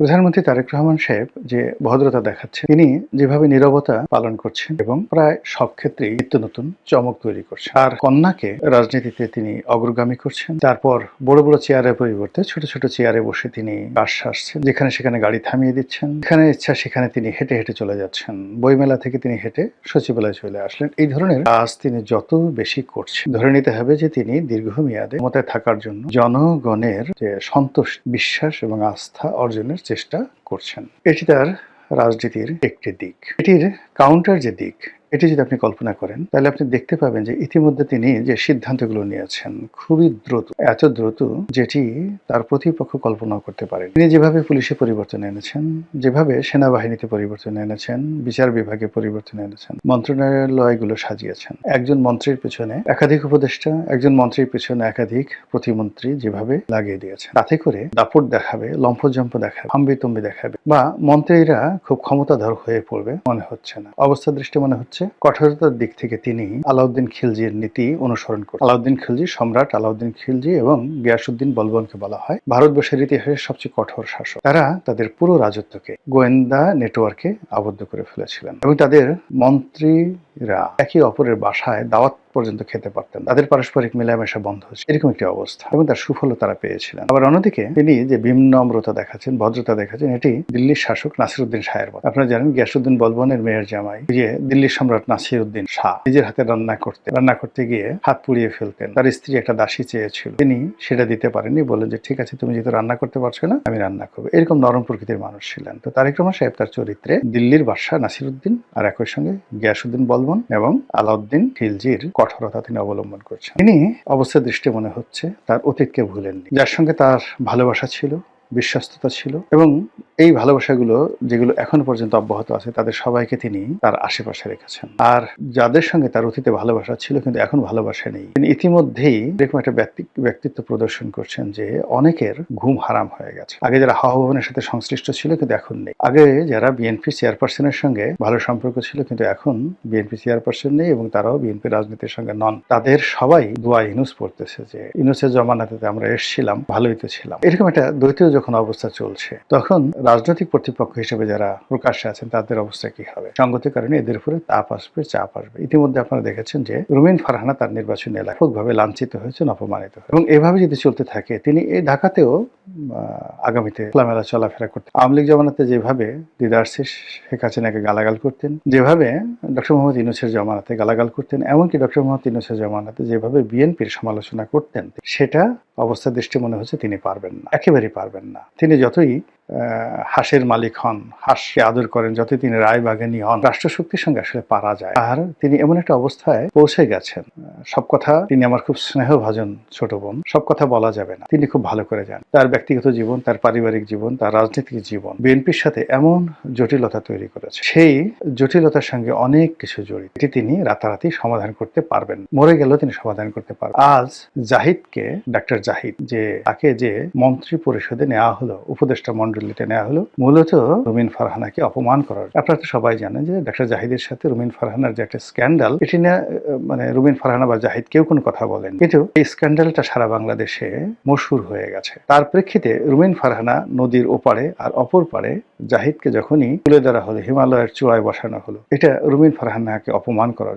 প্রধানমন্ত্রী তারেক রহমান সাহেব যে ভদ্রতা দেখাচ্ছেন, তিনি যেভাবে নীরবতা পালন করছেন এবং প্রায় সব ক্ষেত্রেই নিত্য নতুন চমক তৈরি করছেন। আর কন্যাকে রাজনীতিতে তিনি অগ্রগামী করছেন। তারপর বড় বড় চেয়ারের পরিবর্তে ছোট ছোট চেয়ারে বসে তিনি কাজ সারছেন, যেখানে সেখানে গাড়ি থামিয়ে দিচ্ছেন, যেখানে ইচ্ছা সেখানে তিনি হেঁটে হেঁটে চলে যাচ্ছেন। বইমেলা থেকে তিনি হেঁটে সচিবালয়ে চলে আসলেন। এই ধরনের কাজ তিনি যত বেশি করছেন, ধরে নিতে হবে যে তিনি দীর্ঘমেয়াদে ক্ষমতায় থাকার জন্য জনগণের যে সন্তোষ, বিশ্বাস এবং আস্থা অর্জনের চেষ্টা করছেন। এটি তার রাজনীতির একটি দিক। এটির কাউন্টার যে দিক, এটি যদি আপনি কল্পনা করেন, তাহলে আপনি দেখতে পাবেন যে ইতিমধ্যে তিনি যে সিদ্ধান্তগুলো নিয়েছেন খুবই দ্রুত, এত দ্রুত যেটি তার প্রতিপক্ষ কল্পনাও করতে পারেন। তিনি যেভাবে পুলিশে পরিবর্তন এনেছেন, যেভাবে সেনাবাহিনীতে পরিবর্তন এনেছেন, বিচার বিভাগে পরিবর্তন এনেছেন, মন্ত্রণালয়গুলো সাজিয়েছেন, একজন মন্ত্রীর পেছনে একাধিক উপদেষ্টা, একজন মন্ত্রীর পেছনে একাধিক প্রতিমন্ত্রী যেভাবে লাগিয়ে দিয়েছেন, তাতে করে দাপট দেখাবে, লম্ফজম্প দেখাবে, হাম্বিতম্বি দেখাবে, বা মন্ত্রীরা খুব ক্ষমতাধর হয়ে পড়বে মনে হচ্ছে না। অবস্থা দৃষ্টি মনে হচ্ছে কঠোরতার দিক থেকে তিনি আলাউদ্দিন খিলজির নীতি অনুসরণ করেন। আলাউদ্দিন খিলজি, সম্রাট আলাউদ্দিন খিলজি এবং গিয়াসউদ্দিন বলবনকে বলা হয় ভারতবর্ষের ইতিহাসের সবচেয়ে কঠোর শাসক। তারা তাদের পুরো রাজত্বকে গোয়েন্দা নেটওয়ার্কে আবদ্ধ করে ফেলেছিলেন এবং তাদের মন্ত্রীরা একে অপরের বাসায় দাওয়াত পর্যন্ত খেতে পারতেন। তাদের পারস্পরিক মেলামেশা বন্ধ হচ্ছে, এরকম একটি অবস্থা, এবং তার সুফলও তারা পেয়েছিলেন। আবার অন্যদিকে তিনি যে বিনম্রতা দেখাচ্ছেন, ভদ্রতা দেখাচ্ছেন, এটি দিল্লির শাসক নাসিরউদ্দিন শাহের মতো। আপনারা জানেন গিয়াসউদ্দিন বলবনের মেয়ের জামাই যে দিল্লির সম্রাট নাসিরউদ্দিন শাহ নিজের হাতে রান্না করতে গিয়ে হাত পুড়িয়ে ফেলতেন। তার স্ত্রী একটা দাসী চেয়েছিল, তিনি সেটা দিতে পারেননি, বললেন যে ঠিক আছে, তুমি যেহেতু রান্না করতে পারছো না, আমি রান্না করবো। এরকম নরম প্রকৃতির মানুষ ছিলেন। তো তারেক রহমান সাহেব তার চরিত্রে দিল্লির বাদশাহ নাসিরউদ্দিন আর একই সঙ্গে গিয়াসউদ্দিন বলবন এবং আলাউদ্দিন খিলজির কঠোরতা তিনি অবলম্বন করছেন। তিনি অবস্থা দৃষ্টি মনে হচ্ছে তার অতীতকে ভুলেননি, যার সঙ্গে তার ভালোবাসা ছিল, বিশ্বস্ততা ছিল, এবং এই ভালোবাসাগুলো যেগুলো এখন পর্যন্ত অব্যাহত আছে, তাদের সবাইকে তিনি তার আশেপাশে রেখেছেন। আর যাদের সঙ্গে তার অতীতে ভালোবাসা ছিল কিন্তু এখন ভালোবাসা নেই, তিনি ইতিমধ্যেই এরকম একটা ব্যক্তিত্ব প্রদর্শন করছেন যে অনেকের ঘুম হারাম হয়ে গেছে। আগে যারা হাওয়া ভবনের সাথে সংশ্লিষ্ট ছিল কিন্তু এখন নেই। আগে যারা বিএনপি চেয়ারপারসনের সঙ্গে ভালো সম্পর্ক ছিল কিন্তু এখন বিএনপি চেয়ারপারসন নেই এবং তারাও বিএনপি রাজনীতির সঙ্গে নন। তাদের সবাই দোয়া ইউনূস পড়তেছে যে ইউনূসের জমানাতে আমরা এসেছিলাম, ভালোই তো ছিলাম। এরকম একটা দ্বৈত যখন অবস্থা চলছে, তখন রাজনৈতিক কর্তৃপক্ষ হিসেবে যারা প্রকাশ্যে আছেন তাদের অবস্থা কি হবে? সঙ্গতির কারণে এদের উপরে তাপ আসবে, চাপ আসবে। ইতিমধ্যে আপনারা দেখেছেন যে রুমিন ফারহানা তার নির্বাচনী এলাকায় ব্যাপকভাবে লাঞ্ছিত হয়েছেন, অপমানিত হয়েছেন, এবং এভাবে যদি চলতে থাকে তিনি এই ঢাকাতেও আগামীতে খোলামেলা চলাফেরা করতেন। আওয়ামী লীগ জমানাতে যেভাবে দিদারসি শেখ হাসিনাকে গালাগাল করতেন, যেভাবে ডক্টর মোহাম্মদ ইউনূসের জমানাতে গালাগাল করতেন, এমনকি ডক্টর মোহাম্মদ ইউনূসের জমানাতে যেভাবে বিএনপির সমালোচনা করতেন, সেটা অবস্থা দৃষ্টি মনে হচ্ছে তিনি পারবেন না, একেবারেই পারবেন না। তিনি যতই হাঁসের মালিক হন, হাঁসকে আদর করেন, যতই তিনি রায়বাগানী হন, রাষ্ট্রশক্তির সঙ্গে আসলে পারা যায়। আর তিনি এমন একটা অবস্থায় পৌঁছে গেছেন, সব কথা, তিনি আমার খুব স্নেহভাজন ছোট বোন, সব কথা বলা যাবে না, তিনি খুব ভালো করে যান। তার ব্যক্তিগত জীবন, তার পারিবারিক জীবন, তার রাজনৈতিক জীবন বিএনপির সাথে এমন জটিলতা তৈরি করেছে, সেই জটিলতার সঙ্গে অনেক কিছু জড়িত, এটি তিনি রাতারাতি সমাধান করতে পারবেন, মরে গেলেও তিনি সমাধান করতে পারবেন। আজ জাহিদকে, ডাক্তার জাহিদ, যে তাকে যে মন্ত্রী পরিষদে নেওয়া হলো, উপদেষ্টা মন্ডলীতে নেওয়া হলো, মূলত রুমিন ফারহানাকে অপমান করার। আপনারা তো সবাই জানেন যে ডাক্তার জাহিদের সাথে রুমিন ফারহানার যে একটা স্ক্যান্ডাল, এটি নিয়ে মানে রুমিন ফারহানা বা জাহিদ কেউ কোনো কথা বলেন, কিন্তু এই স্ক্যান্ডালটা সারা বাংলাদেশে মশহুর হয়ে গেছে। তার প্রেক্ষিতে রুমিন ফারহানা নদীর ওপারে আর অপর পারে জাহিদকে যখনই তুলে ধরা হলো, হিমালয়ের চূড়ায় বসানো হলো, এটা রুমিন ফারহানাকে অপমান করার জন্য।